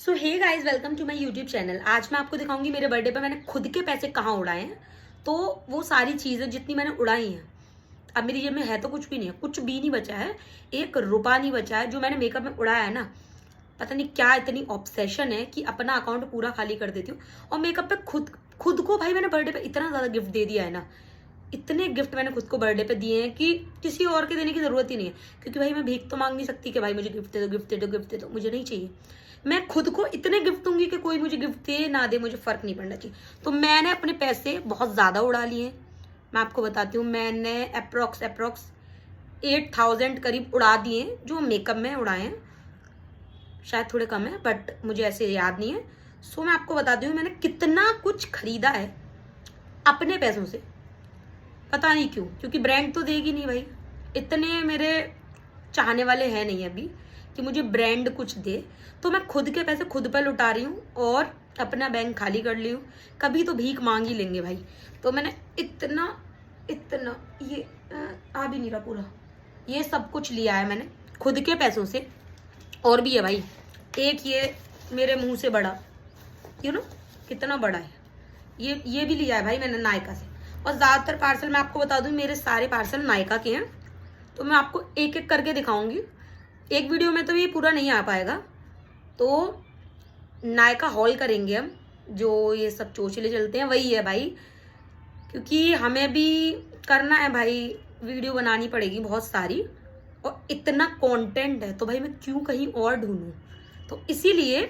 So hey guys, welcome to my YouTube channel. आज मैं आपको दिखाऊंगी मेरे बर्थडे पे मैंने खुद के पैसे कहाँ उड़ाए हैं। तो वो सारी चीज़ें जितनी मैंने उड़ाई हैं, अब मेरी जेब में है तो कुछ भी नहीं है, कुछ भी नहीं बचा है, 1 रुपया नहीं बचा है। जो मैंने मेकअप में उड़ाया है ना, पता नहीं क्या इतनी ऑब्सेशन है कि अपना अकाउंट पूरा खाली कर देती हूँ। और मेकअप पे खुद खुद को भाई मैंने बर्थडे पे इतना ज़्यादा गिफ्ट दे दिया है ना, इतने गिफ्ट मैंने खुद को बर्थडे पे दिए हैं कि किसी और के देने की ज़रूरत ही नहीं है। क्योंकि भाई मैं भीख तो मांग नहीं सकती कि भाई मुझे गिफ्ट दे दो, गिफ्ट दे दो, गिफ्ट दे दो, मुझे नहीं चाहिए। मैं खुद को इतने गिफ्ट दूंगी कि कोई मुझे गिफ्ट दे ना दे, मुझे फर्क नहीं पड़ना चाहिए। तो मैंने अपने पैसे बहुत ज़्यादा उड़ा लिए हैं। मैं आपको बताती हूँ, मैंने अप्रोक्स 8,000 करीब उड़ा दिए हैं, जो मेकअप में उड़ाए हैं। शायद थोड़े कम है, बट मुझे ऐसे याद नहीं है। सो मैं आपको बताती हूँ मैंने कितना कुछ खरीदा है अपने पैसों से। पता नहीं क्यों, क्योंकि ब्रांड तो देगी नहीं भाई। इतने मेरे चाहने वाले हैं नहीं अभी कि मुझे ब्रांड कुछ दे। तो मैं खुद के पैसे खुद पर लुटा रही हूँ और अपना बैंक खाली कर ली हूँ। कभी तो भीख मांग ही लेंगे भाई। तो मैंने इतना इतना ये आ भी नहीं रहा पूरा, ये सब कुछ लिया है मैंने खुद के पैसों से। और भी है भाई, एक ये मेरे मुंह से बड़ा, कितना बड़ा है, ये भी लिया है भाई मैंने नायका से। और ज़्यादातर पार्सल मैं आपको बता दूं, मेरे सारे पार्सल नायका के हैं। तो मैं आपको एक एक करके दिखाऊंगी। एक वीडियो में तो ये पूरा नहीं आ पाएगा, तो नायका हॉल करेंगे हम। जो ये सब चोचले चलते हैं वही है भाई, क्योंकि हमें भी करना है भाई, वीडियो बनानी पड़ेगी बहुत सारी। और इतना कंटेंट है तो भाई मैं क्यों कहीं और ढूंढूं। तो इसीलिए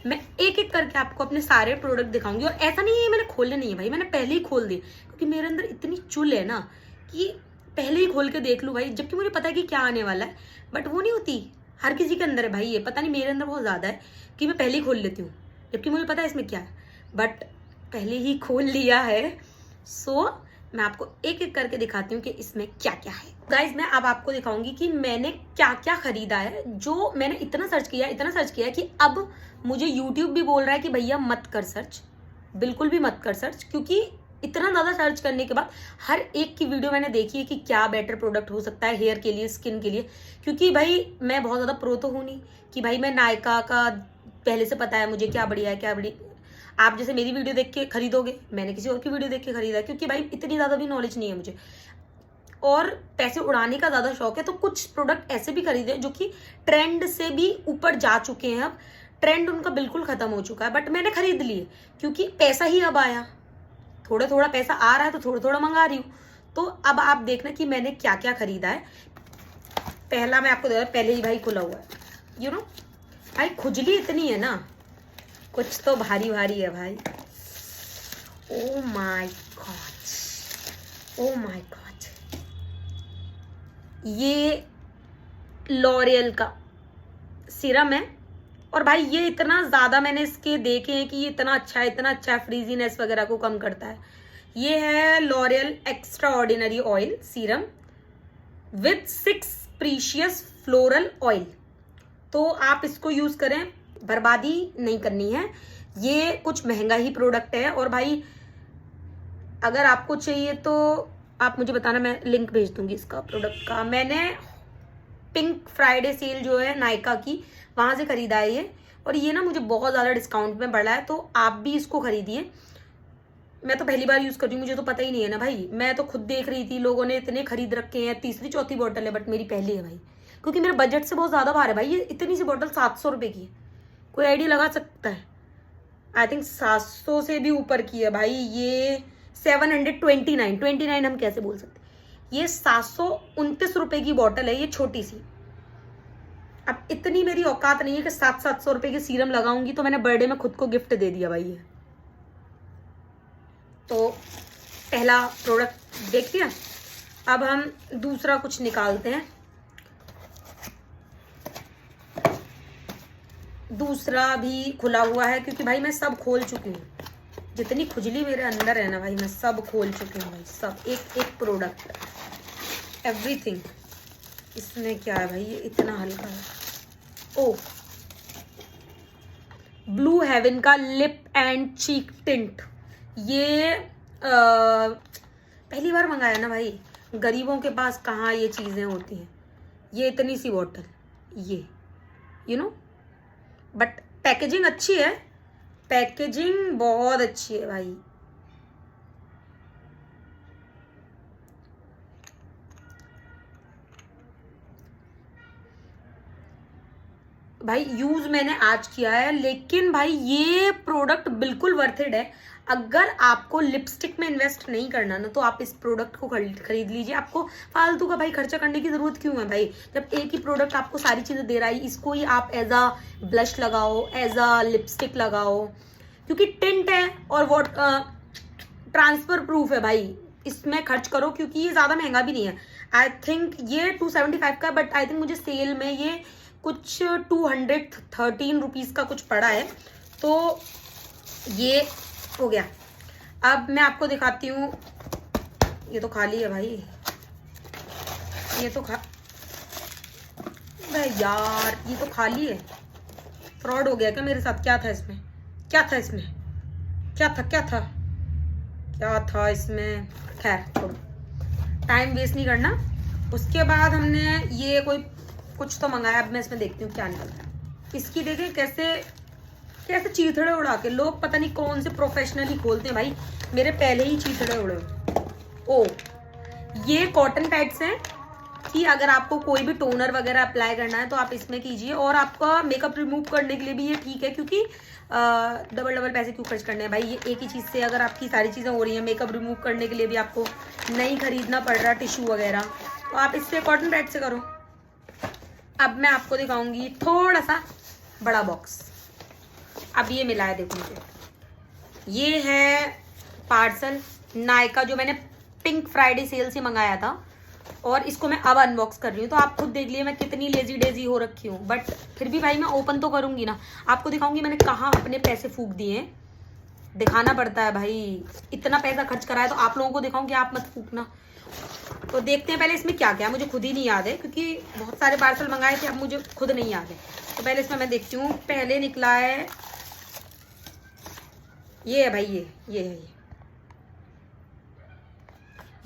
मैं एक एक करके आपको अपने सारे प्रोडक्ट दिखाऊंगी। और ऐसा नहीं है मैंने खोले नहीं है भाई, मैंने पहले ही खोल दिए, क्योंकि मेरे अंदर इतनी चुल है ना कि पहले ही खोल के देख लूँ भाई, जबकि मुझे पता है कि क्या आने वाला है। बट वो नहीं होती, हर किसी के अंदर है भाई, ये पता नहीं मेरे अंदर बहुत ज़्यादा है कि मैं पहले ही खोल लेती हूँ, जबकि मुझे पता है इसमें क्या है, बट पहले ही खोल लिया है। सो मैं आपको एक एक करके दिखाती हूँ कि इसमें क्या क्या है। गाइज मैं अब आपको दिखाऊंगी कि मैंने क्या क्या खरीदा है। जो मैंने इतना सर्च किया कि अब मुझे यूट्यूब भी बोल रहा है कि भैया मत कर सर्च, बिल्कुल भी मत कर सर्च। क्योंकि इतना ज़्यादा सर्च करने के बाद हर एक की वीडियो मैंने देखी है कि क्या बेटर प्रोडक्ट हो सकता है हेयर के लिए, स्किन के लिए। क्योंकि भाई मैं बहुत ज़्यादा प्रो तो हूँ नहीं कि भाई मैं नायका का पहले से पता है मुझे क्या बढ़िया है क्या बढ़िया। आप जैसे मेरी वीडियो देख के खरीदोगे, मैंने किसी और की वीडियो देख के खरीदा, क्योंकि भाई इतनी ज़्यादा भी नॉलेज नहीं है मुझे और पैसे उड़ाने का ज़्यादा शौक है। तो कुछ प्रोडक्ट ऐसे भी खरीदे जो कि ट्रेंड से भी ऊपर जा चुके हैं। अब ट्रेंड उनका बिल्कुल ख़त्म हो चुका है, बट मैंने खरीद लिए क्योंकि पैसा ही अब आया। थोड़ा थोड़ा पैसा आ रहा है तो थोड़ा थोड़ा मंगा रही हूँ। तो अब आप देखना कि मैंने क्या क्या खरीदा है। पहला मैं आपको पहले ही भाई खुला हुआ है, भाई खुजली इतनी है ना, कुछ तो भारी भारी है भाई। Oh my God, oh my God, ये लॉरियल का सीरम है। और भाई ये इतना ज़्यादा मैंने इसके देखे हैं कि ये इतना अच्छा है, फ्रीजीनेस वगैरह को कम करता है। ये है L'Oréal extra ordinary oil serum with 6 precious floral oil. तो आप इसको यूज़ करें, बर्बादी नहीं करनी है। ये कुछ महंगा ही प्रोडक्ट है। और भाई अगर आपको चाहिए तो आप मुझे बताना, मैं लिंक भेज दूंगी इसका प्रोडक्ट का। मैंने पिंक फ्राइडे सेल जो है नायका की, वहाँ से खरीदा है ये। और ये ना मुझे बहुत ज़्यादा डिस्काउंट में पड़ा है, तो आप भी इसको खरीदिए। मैं तो पहली बार यूज़ कर रही हूँ, मुझे तो पता ही नहीं है ना भाई। मैं तो खुद देख रही थी लोगों ने इतने खरीद रखे हैं, तीसरी चौथी बॉटल है, बट मेरी पहली है भाई, क्योंकि मेरे बजट से बहुत ज़्यादा बाहर है भाई। ये इतनी सी बॉटल 700 रुपये की है, कोई आइडिया लगा सकता है? आई थिंक 700 से भी ऊपर की है भाई ये। 729 हम कैसे बोल सकते, ये 729 रुपये की बॉटल है, ये छोटी सी। अब इतनी मेरी औकात नहीं है कि 700 रुपये की सीरम लगाऊंगी। तो मैंने बर्थडे में खुद को गिफ्ट दे दिया भाई ये। तो पहला प्रोडक्ट देख लिया, अब हम दूसरा कुछ निकालते हैं। दूसरा भी खुला हुआ है, क्योंकि भाई मैं सब खोल चुकी हूँ। जितनी खुजली मेरे अंदर है ना भाई, मैं सब खोल चुकी हूँ भाई, सब एक एक प्रोडक्ट, एवरीथिंग। इसमें क्या है भाई, ये इतना हल्का है। ओ, ब्लू हेवन का लिप एंड चीक टिंट। ये पहली बार मंगाया ना भाई, गरीबों के पास कहाँ ये चीज़ें होती हैं। ये इतनी सी बॉटल, ये बट पैकेजिंग अच्छी है, पैकेजिंग बहुत अच्छी है भाई। भाई यूज मैंने आज किया है, लेकिन भाई ये प्रोडक्ट बिल्कुल वर्थ इट है। अगर आपको लिपस्टिक में इन्वेस्ट नहीं करना ना, तो आप इस प्रोडक्ट को खरीद लीजिए। आपको फालतू का भाई खर्चा करने की जरूरत क्यों है भाई, जब एक ही प्रोडक्ट आपको सारी चीजें दे रहा है। इसको ही आप एज अ ब्लश लगाओ, एज अ लिपस्टिक लगाओ, क्योंकि टिंट है और वो ट्रांसफर प्रूफ है भाई। इसमें खर्च करो, क्योंकि ये ज्यादा महंगा भी नहीं है। आई थिंक ये 275 का, बट आई थिंक मुझे सेल में ये कुछ 213 रुपीज का कुछ पड़ा है, तो ये हो गया। अब मैं आपको दिखाती हूँ, ये तो खाली है भाई, ये तो यार ये तो खाली है। फ्रॉड हो गया क्या मेरे साथ? क्या था इसमें, क्या था इसमें, क्या था क्या था क्या था इसमें? खैर छोड़ो, टाइम वेस्ट नहीं करना। उसके बाद हमने ये कोई कुछ तो मंगाया। अब मैं इसमें देखती हूँ क्या निकलता है। इसकी देखे कैसे कैसे चीथड़े उड़ा के लोग पता नहीं कौन से प्रोफेशनली खोलते हैं भाई। मेरे पहले ही चीथड़े उड़े। ओ, ये कॉटन पैड्स हैं कि अगर आपको कोई भी टोनर वगैरह अप्लाई करना है तो आप इसमें कीजिए, और आपका मेकअप रिमूव करने के लिए भी ये ठीक है, क्योंकि डबल पैसे क्यों खर्च करने हैं भाई। ये एक ही चीज़ से अगर आपकी सारी चीज़ें हो रही हैं, मेकअप रिमूव करने के लिए भी आपको नहीं खरीदना पड़ रहा टिश्यू वगैरह, तो आप इससे कॉटन पैड से करो। अब मैं आपको दिखाऊंगी थोड़ा सा बड़ा बॉक्स। अब ये मिला है, देखो मुझे ये है पार्सल नायका, जो मैंने पिंक फ्राइडे सेल से मंगाया था, और इसको मैं अब अनबॉक्स कर रही हूँ। तो आप खुद देख लिए मैं कितनी लेजी डेजी हो रखी हूँ, बट फिर भी भाई मैं ओपन तो करूंगी ना। आपको दिखाऊंगी मैंने कहाँ अपने पैसे फूक दिए हैं, दिखाना पड़ता है भाई। इतना पैसा खर्च करा है तो आप लोगों को दिखाऊंगी, आप मत फूकना। तो देखते हैं पहले इसमें क्या क्या, मुझे खुद ही नहीं याद है, क्योंकि बहुत सारे पार्सल मंगाए थे, अब मुझे खुद नहीं याद है। तो पहले इसमें मैं देखती हूँ। पहले निकला है ये है भाई, ये है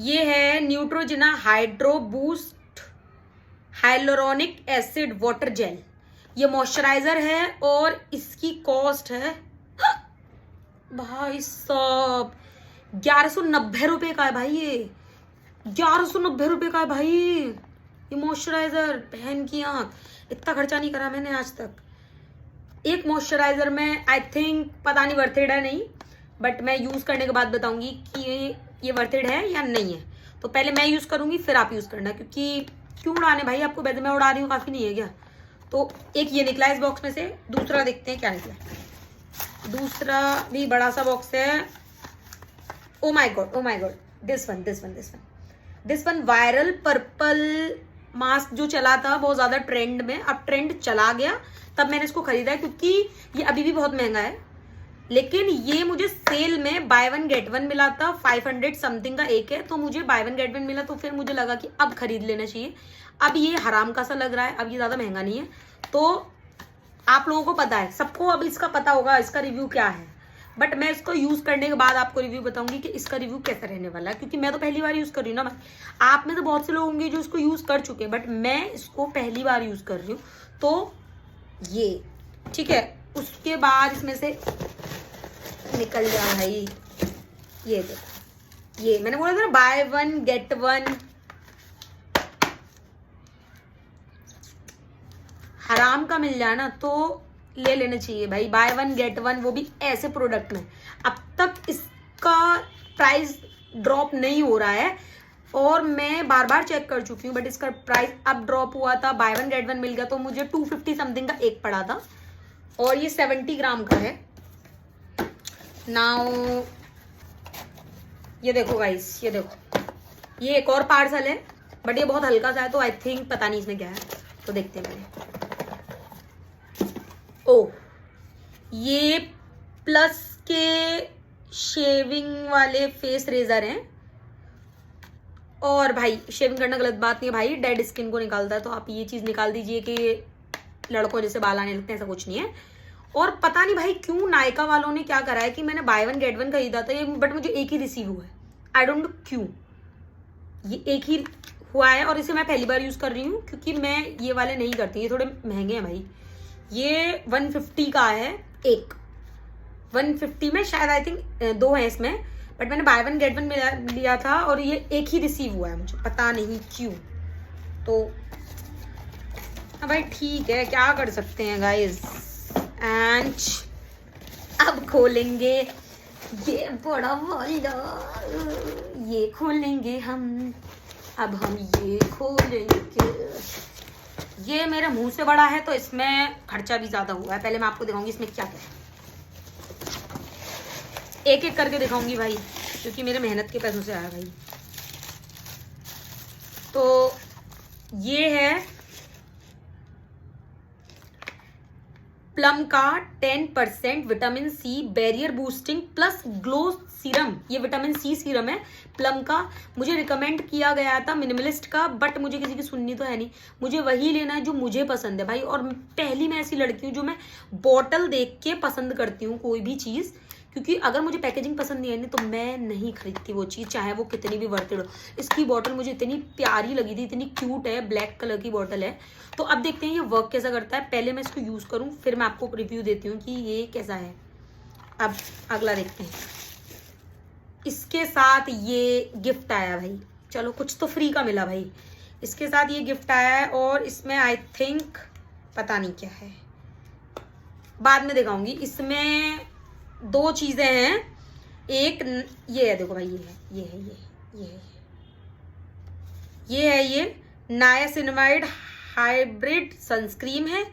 ये है Neutrogena hydro boost hyaluronic acid water gel. ये मॉइस्चराइजर है और इसकी कॉस्ट है भाई साहब 1190 रुपए का है भाई। ये 1190 रुपए का है भाई ये मॉइस्चराइजर। बहन की आंख, इतना खर्चा नहीं करा मैंने आज तक एक मॉइस्चराइजर में। आई थिंक पता नहीं वर्थ इट है नहीं, बट मैं यूज करने के बाद बताऊंगी कि ये वर्थ इट है या नहीं है। तो पहले मैं यूज करूंगी, फिर आप यूज करना, क्योंकि क्यों उड़ाने भाई आपको, वैसे मैं उड़ा रही हूँ, काफी नहीं है क्या। तो एक ये निकला इस बॉक्स में से, दूसरा देखते हैं क्या निकला। दूसरा भी बड़ा सा बॉक्स है। Oh my God, this one viral purple mask जो चला था बहुत ज्यादा ट्रेंड में, अब ट्रेंड चला गया तब मैंने इसको खरीदा है, क्योंकि ये अभी भी बहुत महंगा है। लेकिन ये मुझे सेल में बाय वन गेट वन मिला था, 500 समथिंग का एक है, तो मुझे बाय वन गेट वन मिला, तो फिर मुझे लगा कि अब खरीद लेना चाहिए। अब ये हराम का सा लग रहा है, अब ये ज्यादा महंगा नहीं है। तो आप लोगों को पता है, सबको अब इसका पता होगा इसका रिव्यू क्या है, बट मैं इसको यूज करने के बाद आपको रिव्यू बताऊंगी कि इसका रिव्यू कैसा रहने वाला है, क्योंकि मैं तो पहली बार यूज कर रही हूँ ना। आप में तो बहुत से लोग होंगे जो इसको यूज कर चुके हैं, बट मैं इसको पहली बार यूज कर रही हूँ। तो ये ठीक है। उसके बाद इसमें से निकल गया भाई, ये देखो, ये मैंने बोला था ना बाय वन गेट वन। हराम का मिल जाए ना तो ले लेना चाहिए भाई, बाय वन गेट वन, वो भी ऐसे प्रोडक्ट में। अब तक इसका प्राइस ड्रॉप नहीं हो रहा है, और मैं बार बार चेक कर चुकी हूँ, बट इसका प्राइस अब ड्रॉप हुआ था, बाय वन गेट वन मिल गया, तो मुझे 250 समथिंग का एक पड़ा था, और ये 70 ग्राम का है। नाउ ये देखो गाइस, ये देखो, ये एक और पार्सल है, बट ये बहुत हल्का सा है, तो आई थिंक पता नहीं इसमें क्या है, तो देखते हैं पहले। ओ, ये प्लस के शेविंग वाले फेस रेजर हैं, और भाई शेविंग करना गलत बात नहीं है भाई, डेड स्किन को निकालता है, तो आप ये चीज निकाल दीजिए कि लड़कों जैसे बाल आने लगते हैं, ऐसा कुछ नहीं है। और पता नहीं भाई क्यों नायका वालों ने क्या करा है कि मैंने बाय वन गेट वन खरीदा था, बट मुझे एक ही रिसीव हुआ है। आई डोंट नो क्यों ये एक ही हुआ है, और इसे मैं पहली बार यूज कर रही हूँ, क्योंकि मैं ये वाले नहीं करती, ये थोड़े महंगे हैं भाई। ये 150 का है एक, 150 में शायद आई थिंक 2 है इसमें, बट मैंने बाय वन गेट वन में लिया था और ये एक ही रिसीव हुआ है, मुझे पता नहीं क्यों। तो हाँ भाई ठीक है, क्या कर सकते हैं गाइस। एंड अब खोलेंगे ये बड़ा वाला, ये खोलेंगे हम, अब हम ये खोलेंगे। ये मेरे मुंह से बड़ा है तो इसमें खर्चा भी ज्यादा हुआ है। पहले मैं आपको दिखाऊंगी इसमें क्या क्या है, एक एक करके दिखाऊंगी भाई, क्योंकि मेरे मेहनत के पैसों से आया भाई। तो ये है प्लम का 10% vitamin C barrier boosting plus glow serum. ये विटामिन सी सीरम है प्लम का। मुझे रिकमेंड किया गया था मिनिमलिस्ट का, बट मुझे किसी की सुननी तो है नहीं, मुझे वही लेना है जो मुझे पसंद है भाई। और पहली मैं ऐसी लड़की हूँ जो मैं बॉटल देख के पसंद करती हूँ कोई भी चीज़, क्योंकि अगर मुझे पैकेजिंग पसंद नहीं है तो मैं नहीं खरीदती वो चीज़, चाहे वो कितनी भी वर्थ इट हो। इसकी बॉटल मुझे इतनी प्यारी लगी थी, इतनी क्यूट है, ब्लैक कलर की बॉटल है। तो अब देखते हैं ये वर्क कैसा करता है। पहले मैं इसको यूज़ करूँ फिर मैं आपको रिव्यू देती हूँ कि ये कैसा है। अब अगला देखते हैं। इसके साथ ये गिफ्ट आया भाई, चलो कुछ तो फ्री का मिला भाई। इसके साथ ये गिफ्ट आया है और इसमें आई थिंक पता नहीं क्या है, बाद में दिखाऊंगी। इसमें 2 चीज़ें हैं, एक ये है, देखो भाई ये है नायासिनामाइड हाइब्रिड सनस्क्रीन है,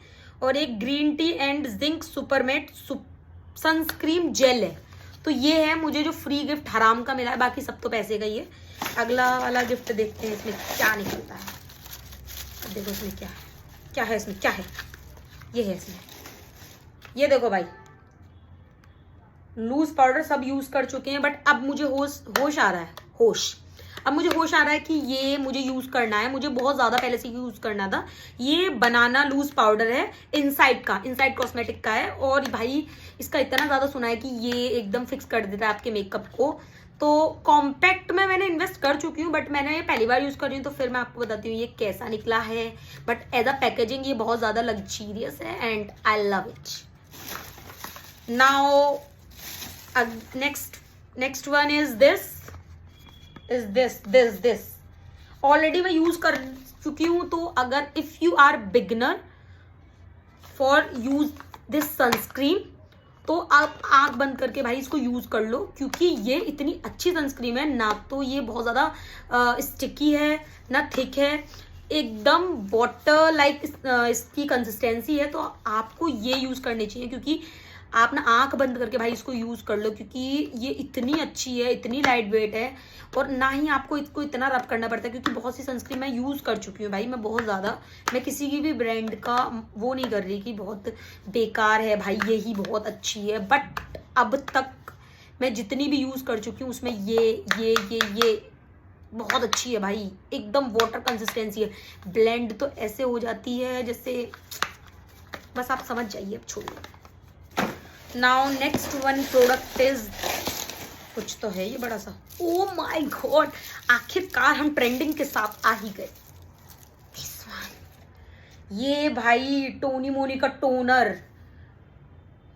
और एक green tea and zinc super matte sunscreen gel है। तो ये है मुझे जो फ्री गिफ्ट हराम का मिला है, बाकी सब तो पैसे का ही है। अगला वाला गिफ्ट देखते हैं इसमें क्या निकलता है। अब देखो इसमें क्या है इसमें क्या है, ये है इसमें, ये देखो भाई लूज पाउडर सब यूज कर चुके हैं, बट अब मुझे होश आ रहा है, अब मुझे होश आ रहा है कि ये मुझे यूज करना है, मुझे बहुत ज्यादा पहले से यूज करना था। ये बनाना लूज पाउडर है, इनसाइड कॉस्मेटिक का है, और भाई इसका इतना ज्यादा सुना है कि ये एकदम फिक्स कर देता है आपके मेकअप को। तो कॉम्पैक्ट में मैंने इन्वेस्ट कर चुकी हूँ, बट मैंने ये पहली बार यूज कर रही हूँ, तो फिर मैं आपको बताती हूँ ये कैसा निकला है। बट एज अ पैकेजिंग ये बहुत ज्यादा लग्जरियस है and I love it. Now next one is this already मैं यूज कर चुकी हूं। तो अगर if you are beginner for use this sunscreen तो आप आंख बंद करके भाई इसको यूज कर लो, क्योंकि ये इतनी अच्छी सनस्क्रीन है। ना तो ये बहुत ज्यादा स्टिकी है ना थिक है, एकदम वाटर लाइक इसकी कंसिस्टेंसी है। तो आपको ये यूज करनी चाहिए, क्योंकि आप ना आंख बंद करके भाई इसको यूज कर लो, क्योंकि ये इतनी अच्छी है, इतनी लाइट वेट है, और ना ही आपको इसको इतना रब करना पड़ता है। क्योंकि बहुत सी सनस्क्रीन मैं यूज कर चुकी हूँ भाई, मैं बहुत ज्यादा, मैं किसी की भी ब्रांड का वो नहीं कर रही कि बहुत बेकार है भाई, यही बहुत अच्छी है। बट अब तक मैं जितनी भी यूज कर चुकी हूँ उसमें ये बहुत अच्छी है भाई, एकदम वाटर कंसिस्टेंसी है, ब्लेंड तो ऐसे हो जाती है जैसे, बस आप समझ जाइए। अब छोड़िए। Now next one product is, कुछ तो है ये बड़ा सा, ओ माय गॉड, आखिरकार हम ट्रेंडिंग के साथ आ ही गए। ये भाई टोनी मोनी का टोनर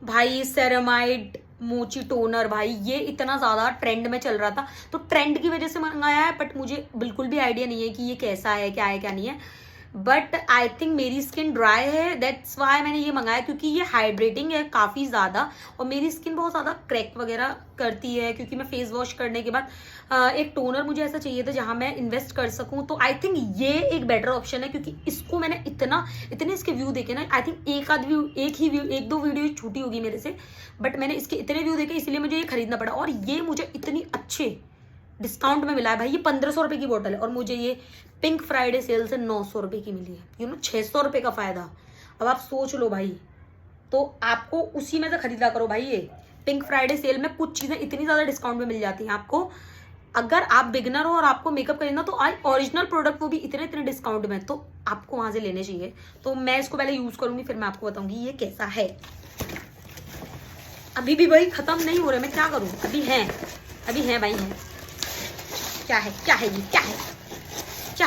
भाई, सेरामाइड मोची टोनर भाई, ये इतना ज़्यादा ट्रेंड में चल रहा था, तो ट्रेंड की वजह से मंगाया है। बट मुझे बिल्कुल भी आइडिया नहीं है कि ये कैसा है, क्या है क्या नहीं है। बट आई थिंक मेरी स्किन ड्राई है, दैट्स वाई मैंने ये मंगाया, क्योंकि ये हाइड्रेटिंग है काफ़ी ज़्यादा, और मेरी स्किन बहुत ज़्यादा क्रैक वगैरह करती है, क्योंकि मैं फेस वॉश करने के बाद एक टोनर मुझे ऐसा चाहिए था जहाँ मैं इन्वेस्ट कर सकूँ। तो आई थिंक ये एक बेटर ऑप्शन है, क्योंकि इसको मैंने इतने इसके व्यू देखे ना, आई थिंक एक दो वीडियो छूटी होगी मेरे से, बट मैंने इसके इतने व्यू देखे, इसलिए मुझे ये खरीदना पड़ा। और ये मुझे इतनी अच्छे डिस्काउंट में मिला है भाई, ये 1500 रुपये की बोतल है, और मुझे ये पिंक फ्राइडे सेल से 900 रुपये की मिली है, 600 रुपये का फायदा। अब आप सोच लो भाई, तो आपको उसी में से खरीदा करो भाई। ये पिंक फ्राइडे सेल में कुछ चीज़ें इतनी ज़्यादा डिस्काउंट में मिल जाती हैं आपको। अगर आप बिगनर हो और आपको मेकअप खरीदना, तो ओरिजिनल प्रोडक्ट वो भी इतने डिस्काउंट में, तो आपको वहाँ से लेने चाहिए। तो मैं इसको पहले यूज़ करूँगी, फिर मैं आपको बताऊँगी ये कैसा है। अभी भी भाई ख़त्म नहीं हो रहे, मैं क्या करूँ, अभी हैं भाई हैं। क्या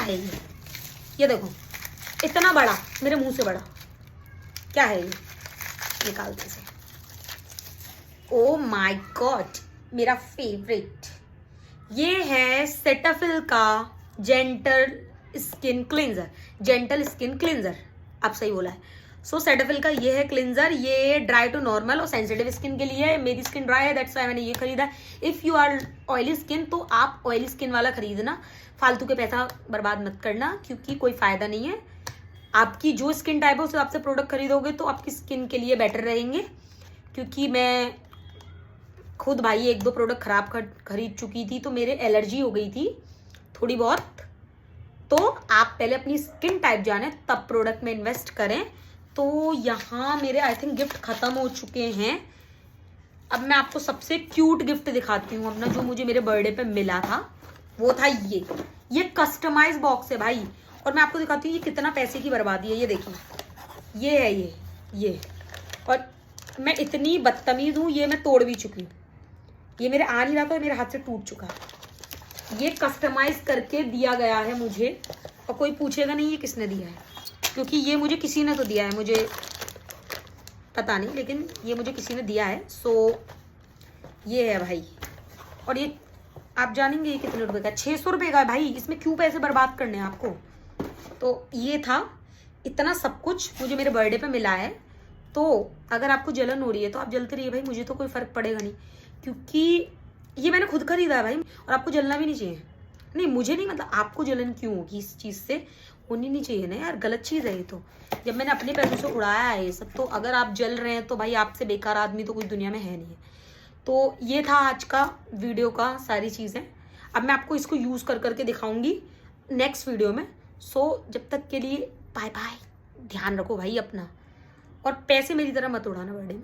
है ये देखो, इतना बड़ा, मेरे मुंह से बड़ा, क्या है ये, निकालते से। ओ माय गॉड, मेरा फेवरेट, ये है सेटाफिल का gentle skin cleanser. Gentle skin cleanser, आप सही बोला है। सो सेटाफिल का ये है क्लींजर। ये ड्राई टू नॉर्मल और सेंसिटिव स्किन के लिए है। मेरी स्किन ड्राई है, दैट्स व्हाई मैंने ये खरीदा है। If you are oily skin तो आप ऑयली स्किन वाला खरीदना, फालतू के पैसा बर्बाद मत करना, क्योंकि कोई फ़ायदा नहीं है। आपकी जो स्किन टाइप है उस हिसाब से प्रोडक्ट खरीदोगे तो आपकी स्किन के लिए बेटर रहेंगे। क्योंकि मैं खुद भाई 1-2 प्रोडक्ट खराब खरीद चुकी थी, तो मेरे एलर्जी हो गई थी थोड़ी बहुत। तो आप पहले अपनी स्किन टाइप जाने तब प्रोडक्ट में इन्वेस्ट करें। तो यहाँ मेरे आई थिंक गिफ्ट खत्म हो चुके हैं। अब मैं आपको सबसे क्यूट गिफ्ट दिखाती हूँ अपना, जो मुझे मेरे बर्थडे पे मिला था। वो था ये कस्टमाइज बॉक्स है भाई। और मैं आपको दिखाती हूँ ये कितना पैसे की बर्बादी है। ये देखिए, ये है ये। और मैं इतनी बदतमीज हूँ, ये मैं तोड़ भी चुकी हूँ। ये मेरे आ नहीं रहा था, मेरे हाथ से टूट चुका है। ये कस्टमाइज करके दिया गया है मुझे, और कोई पूछेगा नहीं ये किसने दिया है, क्योंकि ये मुझे किसी ने तो दिया है, मुझे पता नहीं, लेकिन ये मुझे किसी ने दिया है। सो ये है भाई। और ये आप जानेंगे ये कितने रुपए का, 600 रुपये का है भाई। इसमें क्यों पैसे बर्बाद करने हैं आपको। तो ये था, इतना सब कुछ मुझे मेरे बर्थडे पे मिला है। तो अगर आपको जलन हो रही है तो आप जलते रहिए भाई, मुझे तो कोई फ़र्क पड़ेगा नहीं, क्योंकि ये मैंने खुद खरीदा है भाई। और आपको जलना भी नहीं चाहिए। नहीं, मुझे नहीं, मतलब आपको जलन क्यों होगी इस चीज़ से, होनी नहीं चाहिए ना यार, गलत चीज़ है ये। तो जब मैंने अपने पैसों से उड़ाया है ये सब, तो अगर आप जल रहे हैं तो भाई आपसे बेकार आदमी तो कोई दुनिया में है नहीं है। तो ये था आज का वीडियो का सारी चीज़ें। अब मैं आपको इसको यूज़ करके दिखाऊंगी नेक्स्ट वीडियो में। सो जब तक के लिए बाय बाय। ध्यान रखो भाई अपना, और पैसे मेरी तरह मत उड़ाना बर्थडे में।